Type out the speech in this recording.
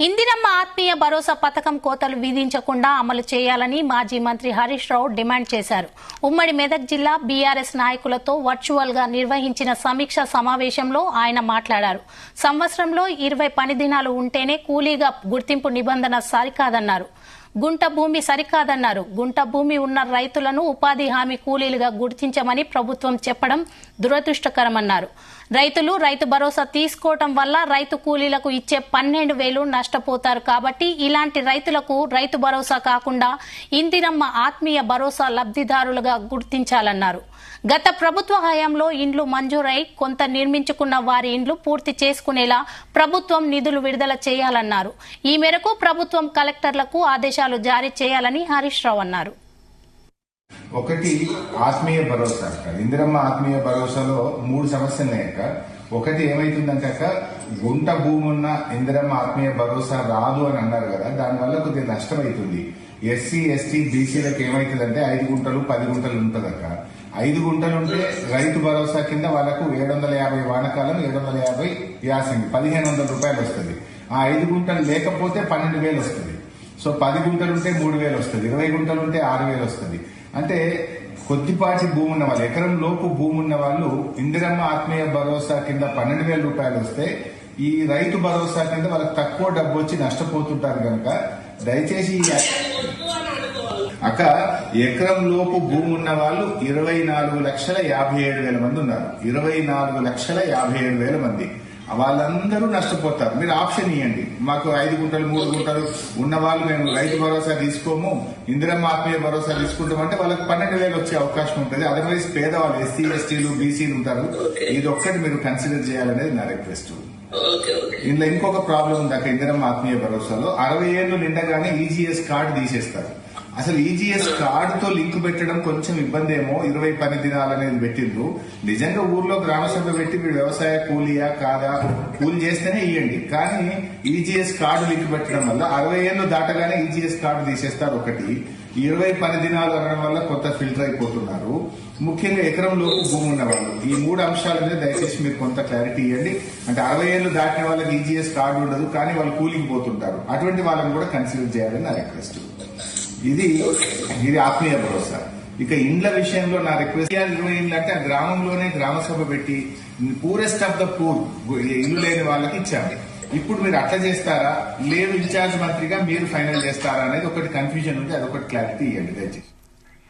ఇందిరమ్మ ఆత్మీయ భరోసా పథకం కోతలు విధించకుండా అమలు చేయాలని మాజీ మంత్రి హరీష్ రావు డిమాండ్ చేశారు. ఉమ్మడి మెదక్ జిల్లా బీఆర్ఎస్ నాయకులతో వర్చువల్ గా నిర్వహించిన సమీక్ష సమావేశంలో ఆయన మాట్లాడారు. సంవత్సరంలో 20 పని దినాలు ఉంటేనే కూలీగా గుర్తింపు నిబంధన సరికాదన్నారు. గుంట భూమి సరికాదన్నారు. గుంట భూమి ఉన్న రైతులను ఉపాధి హామీ కూలీలుగా గుర్తించమని ప్రభుత్వం చెప్పడం దురదృష్టకరమన్నారు. రైతులు రైతు భరోసా తీసుకోవటం వల్ల రైతు కూలీలకు ఇచ్చే 12,000 నష్టపోతారు. కాబట్టి ఇలాంటి రైతులకు రైతు భరోసా కాకుండా ఇందిరమ్మ ఆత్మీయ భరోసా లబ్ధిదారులుగా గుర్తించాలన్నారు. గత ప్రభుత్వ హయాంలో ఇండ్లు మంజూరై కొంత నిర్మించుకున్న వారి ఇండ్లు పూర్తి చేసుకునేలా ప్రభుత్వం నిధులు విడుదల చేయాలన్నారు. ఈ మేరకు ప్రభుత్వం కలెక్టర్లకు ఆదేశాలు జారీ చేయాలని హరీష్ రావు అన్నారు. ఒకటి ఆత్మీయ భరోసా. ఇందిరమ్మ ఆత్మీయ భరోసాలో 3 సమస్యలు ఉన్నాయక. ఒకటి ఏమైతుందంటే గుంట భూమి ఉన్న ఇందిరమ్మ ఆత్మీయ భరోసా రాదు అని అన్నారు కదా, దానివల్ల కొద్దిగా నష్టం అవుతుంది. ఎస్సీ ఎస్టీ బీసీలకు ఏమైతుందంటే 5 గుంటలు 10 గుంటలు ఉంటుందక్క. 5 గుంటలు ఉంటే రైతు భరోసా కింద వాళ్ళకు 750 వానకాలం 750 యాసంగి 1,500 రూపాయలు వస్తుంది. ఆ 5 గుంటలు లేకపోతే 12,000 వస్తుంది. సో 10 గుంటలు ఉంటే 3,000 వస్తుంది. 20 గుంటలు ఉంటే 6,000 వస్తుంది. అంటే కొద్దిపాటి భూమి ఉన్న వాళ్ళు, ఎకరం లోపు భూమి ఉన్న వాళ్ళు ఇందిరమ్మ ఆత్మీయ భరోసా కింద 12,000 రూపాయలు వస్తే ఈ రైతు భరోసా కింద వాళ్ళకి తక్కువ డబ్బు వచ్చి నష్టపోతుంటారు కనుక దయచేసి ఎకరం లోపు భూమి ఉన్న వాళ్ళు 24,57,000 మంది ఉన్నారు. 24,57,000 మంది వాళ్ళందరూ నష్టపోతారు. మీరు ఆప్షన్ ఇవ్వండి, మాకు 5 గుంటలు 3 గుంటలు ఉన్న వాళ్ళు మేము రైతు భరోసా తీసుకోము, ఇందిరమ్మ ఆత్మీయ భరోసా తీసుకుంటామంటే వాళ్ళకి 12,000 వచ్చే అవకాశం ఉంటుంది. అదర్వైజ్ పేదవాళ్ళు ఎస్సీ ఎస్టీలు బీసీలు ఉంటారు. ఇది ఒక్కటి మీరు కన్సిడర్ చేయాలనేది నా రిక్వెస్ట్. ఇందులో ఇంకొక ప్రాబ్లం ఉంది అక్కడ ఇందిరమ్మ ఆత్మీయ భరోసాలో 60 ఏళ్లు నిండగానే ఈజీఎస్ కార్డు తీసేస్తారు. అసలు ఈజీఎస్ కార్డుతో లింక్ పెట్టడం కొంచెం ఇబ్బంది ఏమో. 20 పని దినాలు అనేది పెట్టిండ్రు. నిజంగా ఊర్లో గ్రామసభ పెట్టి మీరు వ్యవసాయ కూలీయా కాదా, కూలి చేస్తేనే ఇవ్వండి. కానీ ఈజీఎస్ కార్డు లింక్ పెట్టడం వల్ల 60 ఏళ్లు దాటగానే ఈజీఎస్ కార్డు తీసేస్తారు. ఒకటి 20 పని దినాలు అనడం వల్ల కొత్త ఫిల్టర్ అయిపోతున్నారు. ముఖ్యంగా ఎకరంలోపు భూమి ఉన్న వాళ్ళు. ఈ 3 అంశాల మీద దయచేసి మీరు కొంత క్లారిటీ ఇవ్వండి. అంటే 60 ఏళ్లు దాటిన వాళ్ళకి ఈజీఎస్ కార్డు ఉండదు, కానీ వాళ్ళు కూలికి పోతుంటారు. అటువంటి వాళ్ళని కూడా కన్సిడర్ చేయాలని నా రిక్వెస్ట్. ఇది ఆత్మీయ భరోసా. ఇక ఇండ్ల విషయంలో నా రిక్వెస్ట్, 20 ఇండ్లు అంటే ఆ గ్రామంలోనే గ్రామసభ పెట్టి పూరెస్ట్ ఆఫ్ ద పూర్ ఇల్లు లేని వాళ్ళకి ఇచ్చాము. ఇప్పుడు మీరు అట్లా చేస్తారా లేదు ఇన్ఛార్జ్ మంత్రిగా మీరు ఫైనల్ చేస్తారా అనేది ఒకటి కన్ఫ్యూజన్ ఉంది. అదొకటి క్లారిటీ ఇవ్వండి దయచేసి.